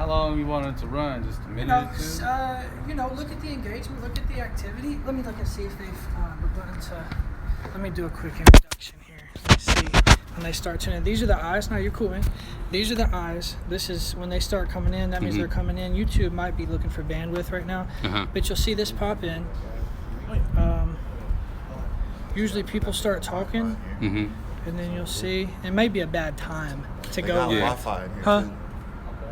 How long you want it to run? Just a minute or two? Look at the engagement, look at the activity. Let me look and see if they've begun to. Let me do a quick introduction here. Let's see when they start tuning. These are the eyes. No, you're cool, man. These are the eyes. This is when they start coming in. That means they're coming in. YouTube might be looking for bandwidth right now, but you'll see this pop in. Usually people start talking, and then you'll see it may be a bad time to They go. got Wi-Fi in here too.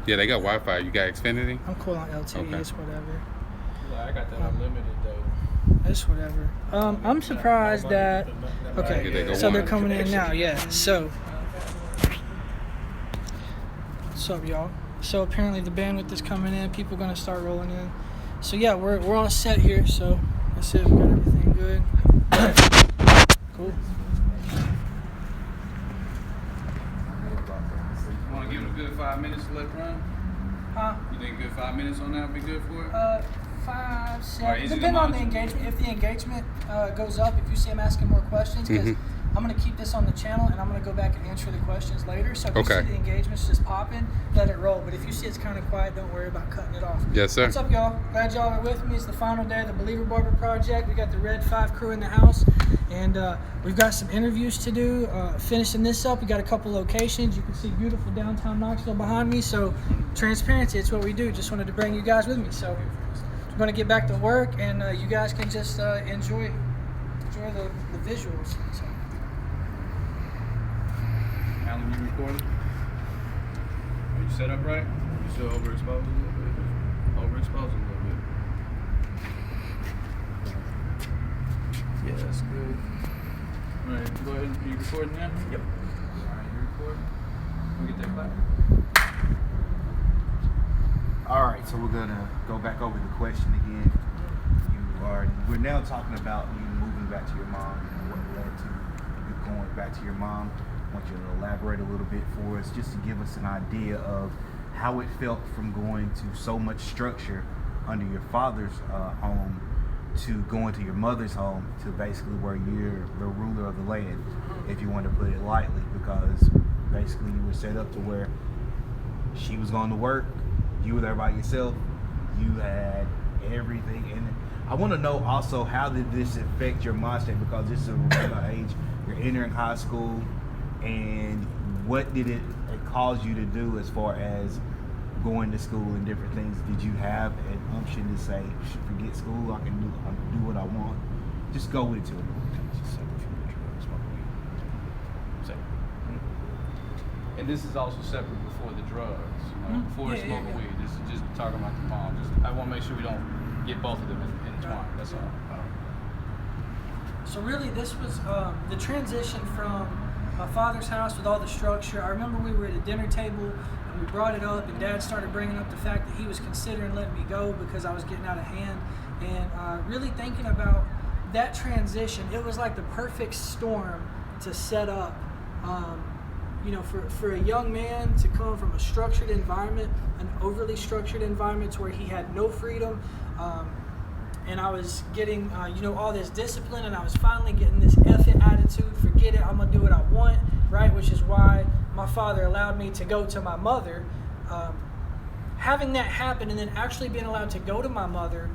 Yeah, they got Wi-Fi. You got Xfinity? I'm cool on LTE. Okay. It's whatever. Yeah, I got that unlimited though. It's whatever. I'm surprised that. Okay, Yeah, they go so they're one. coming in now. Yeah. So, what's up, y'all? So apparently the bandwidth is coming in. People gonna start rolling in. So yeah, we're all set here. So that's it. We got everything good. Cool. You want to give it a good 5 minutes to let it run? Huh? You think a good 5 minutes on that would be good for it? 5, 7. Alright, easy to Depending on the monitor. engagement. If the engagement goes up, if you see I'm asking more questions, because I'm going to keep this on the channel and I'm going to go back and answer the questions later. So if you see the engagements just popping, let it roll. But if you see it's kind of quiet, don't worry about cutting it off. Yes, sir. What's up, y'all? Glad y'all are with me. It's the final day of the Believer Barber Project. We got the Red 5 crew in the house. And we've got some interviews to do. Finishing this up, we got a couple locations. You can see beautiful downtown Knoxville behind me. So transparency, it's what we do. Just wanted to bring you guys with me. So we're going to get back to work, and you guys can just enjoy the visuals. So. Alan, you recording? Are you set up right? You still overexposed a little bit? Overexposed a little bit. Yeah, that's good. All right, go ahead. You recording now? Yep. All right, you recording? Can we get that clap? All right, so we're gonna go back over the question again. We're now talking about you moving back to your mom and what led to you going back to your mom. I want you to elaborate a little bit for us, just to give us an idea of how it felt from going to so much structure under your father's home to going to your mother's home to basically where you're the ruler of the land, if you want to put it lightly, because basically you were set up to where she was going to work, you were there by yourself, you had everything in it. I want to know also, how did this affect your mindset, because this is a age, you're entering high school, and what did it cause you to do as far as going to school and different things? Did you have an unction to say, forget school, I can do what I want? Just go into it. And this is also separate before the drugs, before smoking weed. This is just talking about the mom. I want to make sure we don't get both of them intertwined. That's all. So really, this was the transition from my father's house with all the structure. I remember we were at a dinner table and we brought it up, and Dad started bringing up the fact that he was considering letting me go because I was getting out of hand. And really thinking about that transition, it was like the perfect storm to set up. For a young man to come from a structured environment, an overly structured environment, to where he had no freedom. And I was getting, all this discipline, and I was finally getting this F it attitude, forget it, I'm going to do what I want, right? Which is why my father allowed me to go to my mother. Having that happen, and then actually being allowed to go to my mother,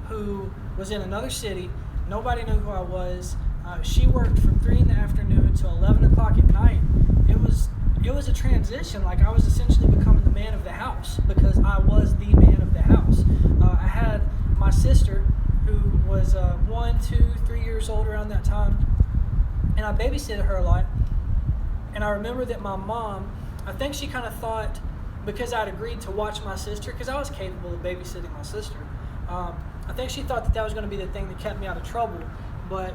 who was in another city, nobody knew who I was. She worked from 3 in the afternoon till 11 o'clock at night. It was a transition. Like, I was essentially becoming the man of the house, because I was the man of the house. I had my sister, who was 1, 2, 3 years old around that time, and I babysitted her a lot. And I remember that my mom, I think she kind of thought, because I'd agreed to watch my sister, because I was capable of babysitting my sister, I think she thought that was going to be the thing that kept me out of trouble. But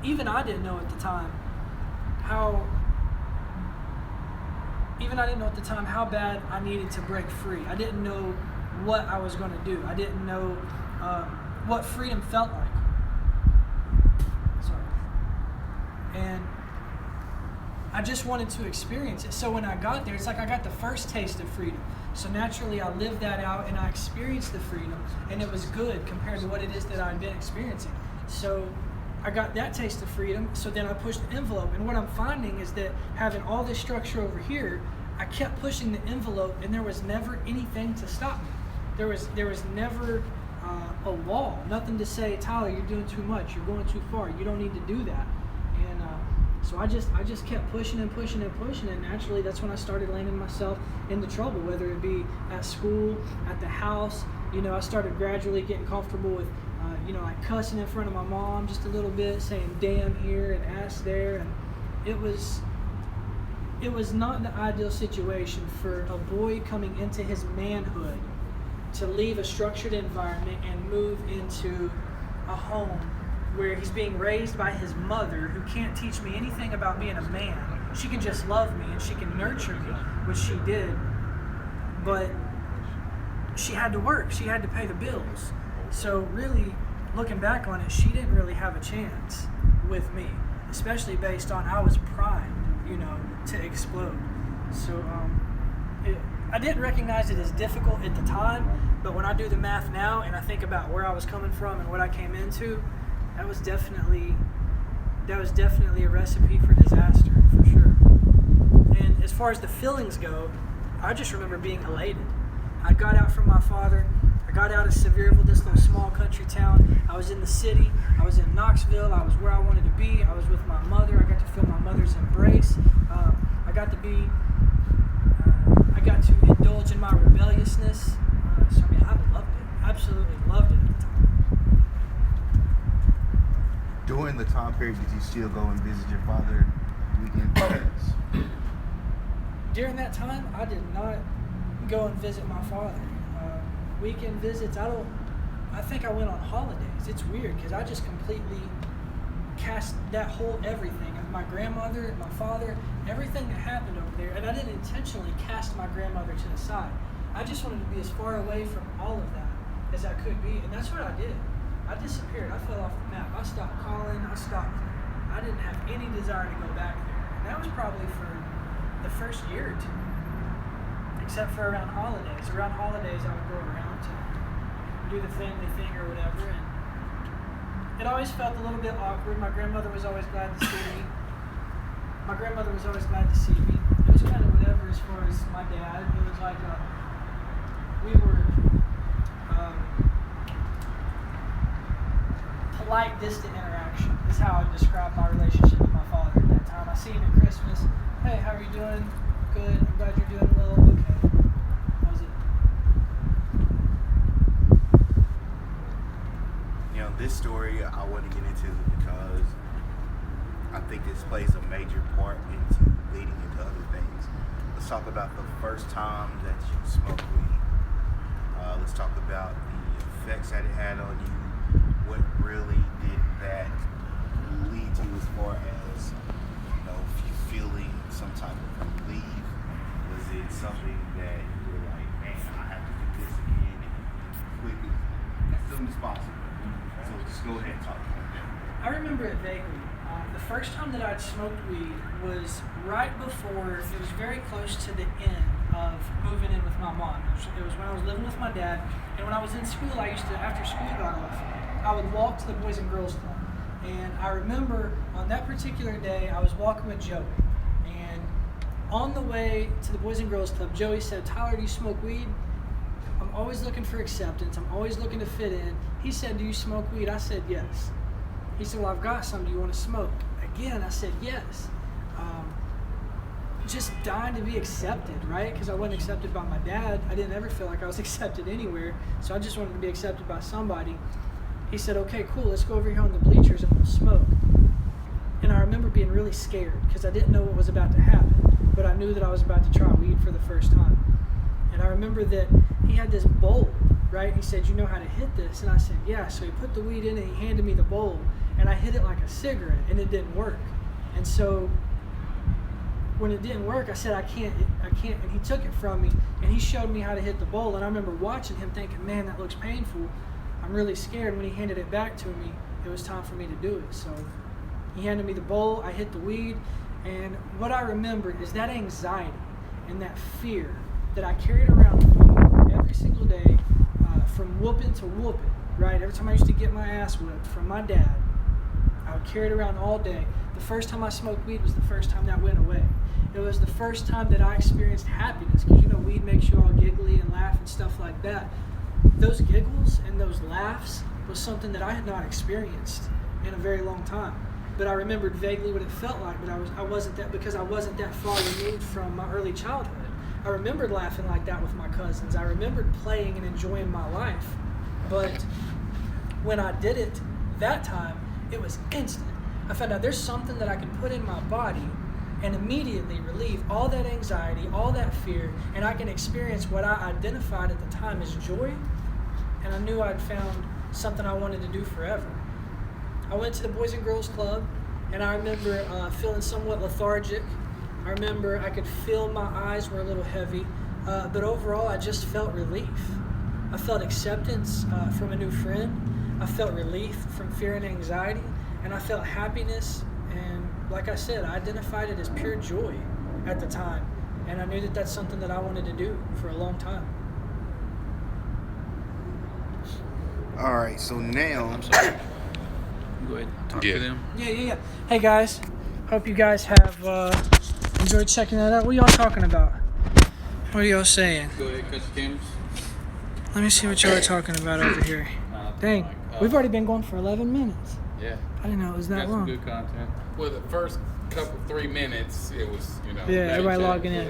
even I didn't know at the time how bad I needed to break free. I didn't know what I was going to do. I didn't know what freedom felt like. Sorry. And I just wanted to experience it. So when I got there, it's like I got the first taste of freedom. So naturally, I lived that out and I experienced the freedom, and it was good compared to what it is that I'd been experiencing. So I got that taste of freedom, so then I pushed the envelope. And what I'm finding is that having all this structure over here, I kept pushing the envelope, and there was never anything to stop me. There was never a wall, nothing to say, Tyler, you're doing too much, you're going too far, you don't need to do that. And so I just kept pushing and pushing and pushing, and naturally that's when I started landing myself into trouble, whether it be at school, at the house. I started gradually getting comfortable with, like cussing in front of my mom just a little bit, saying damn here and ass there, and it was not the ideal situation for a boy coming into his manhood to leave a structured environment and move into a home where he's being raised by his mother, who can't teach me anything about being a man. She can just love me and she can nurture me, which she did, but she had to work. She had to pay the bills. So really, looking back on it, she didn't really have a chance with me, especially based on I was primed, to explode. So I didn't recognize it as difficult at the time, but when I do the math now and I think about where I was coming from and what I came into, that was definitely a recipe for disaster, for sure. And as far as the feelings go, I just remember being elated. I got out from my father. I got out of Sevierville, this little small country town. I was in the city. I was in Knoxville. I was where I wanted to be. I was with my mother. I got to feel my mother's embrace. I got to indulge in my rebelliousness. So I loved it. Absolutely loved it at the time. During the time period, did you still go and visit your father weekend visits? During that time, I did not go and visit my father. Weekend visits, I think I went on holidays. It's weird because I just completely cast that whole everything. My grandmother, my father, everything that happened over there, and I didn't intentionally cast my grandmother to the side. I just wanted to be as far away from all of that as I could be, and that's what I did. I disappeared. I fell off the map. I stopped calling. I didn't have any desire to go back there. And that was probably for the first year or two, except for around holidays. Around holidays, I would go around to do the family thing or whatever, and it always felt a little bit awkward. My grandmother was always glad to see me. It was kind of whatever as far as my dad. It was like we were polite, distant interaction is how I would describe my relationship with my father at that time. I see him at Christmas. Hey, how are you doing? Good. I'm glad you're doing well. Okay. That was it. This story I want to get into because I think this plays a major part into leading into other things. Let's talk about the first time that you smoked weed. Let's talk about the effects that it had on you. What really did that lead to as far as, feeling some type of relief? Was it something that you were like, man, I have to do this again and quickly, as soon as possible? So just go ahead and talk about that. I remember it vaguely. The first time that I'd smoked weed was right before, it was very close to the end of moving in with my mom. It was when I was living with my dad, and when I was in school, I used to, after school got off, I would walk to the Boys and Girls Club. And I remember on that particular day, I was walking with Joey. And on the way to the Boys and Girls Club, Joey said, Tyler, do you smoke weed? I'm always looking for acceptance. I'm always looking to fit in. He said, do you smoke weed? I said, yes. He said, well, I've got some. Do you want to smoke? Again, I said, yes. Just dying to be accepted, right? Because I wasn't accepted by my dad. I didn't ever feel like I was accepted anywhere. So I just wanted to be accepted by somebody. He said, okay, cool, let's go over here on the bleachers and we'll smoke. And I remember being really scared because I didn't know what was about to happen, but I knew that I was about to try weed for the first time. And I remember that he had this bowl, right? He said, you know how to hit this? And I said, yeah. So he put the weed in and he handed me the bowl, and I hit it like a cigarette, and it didn't work. And so when it didn't work, I said, I can't, and he took it from me, and he showed me how to hit the bowl, and I remember watching him thinking, man, that looks painful. I'm really scared. When he handed it back to me, it was time for me to do it. So he handed me the bowl, I hit the weed, and what I remember is that anxiety and that fear that I carried around with me every single day, from whooping to whooping, right? Every time I used to get my ass whipped from my dad, I would carry it around all day. The first time I smoked weed was the first time that went away. It was the first time that I experienced happiness, because weed makes you all giggly and laugh and stuff like that. Those giggles and those laughs was something that I had not experienced in a very long time. But I remembered vaguely what it felt like, but I wasn't that far removed from my early childhood. I remembered laughing like that with my cousins. I remembered playing and enjoying my life. But when I did it that time, it was instant. I found out there's something that I can put in my body and immediately relieve all that anxiety, all that fear, and I can experience what I identified at the time as joy, and I knew I'd found something I wanted to do forever. I went to the Boys and Girls Club, and I remember feeling somewhat lethargic. I remember I could feel my eyes were a little heavy, but overall I just felt relief. I felt acceptance from a new friend. I felt relief from fear and anxiety, and I felt happiness. And like I said, I identified it as pure joy at the time, and I knew that that's something that I wanted to do for a long time. All right, so now I'm sorry. Go ahead. Talk Yeah. to them. Yeah. Hey guys, hope you guys have enjoyed checking that out. What are y'all talking about? What are y'all saying? Go ahead, cut your cameras. Let me see what y'all are talking about over here. Dang, we've already been going for 11 minutes. Yeah. I didn't know it was Got that some long. good content. Well, the first 3 minutes, it was, Yeah, everybody logging in.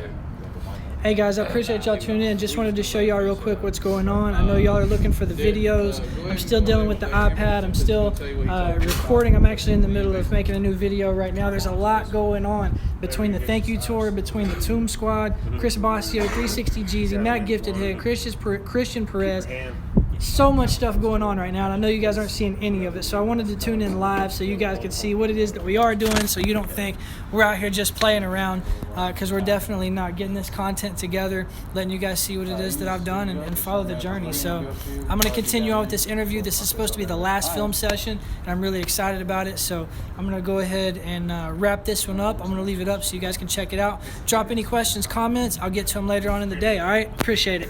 Hey guys, I appreciate y'all tuning in. Just wanted to show y'all real quick what's going on. I know y'all are looking for the videos. I'm still dealing with the iPad. I'm still recording. I'm actually in the middle of making a new video right now. There's a lot going on between the Thank You Tour, between the Tomb Squad, Chris Bossio, 360 Jeezy, Matt Gifted Head, Christian Perez. So much stuff going on right now, and I know you guys aren't seeing any of it, so I wanted to tune in live so you guys could see what it is that we are doing, so you don't think we're out here just playing around, because we're definitely not getting this content together, letting you guys see what it is that I've done and follow the journey. So I'm going to continue on with this interview. This is supposed to be the last film session, and I'm really excited about it, so I'm going to go ahead and wrap this one up. I'm going to leave it up so you guys can check it out. Drop any questions, comments. I'll get to them later on in the day, all right? Appreciate it.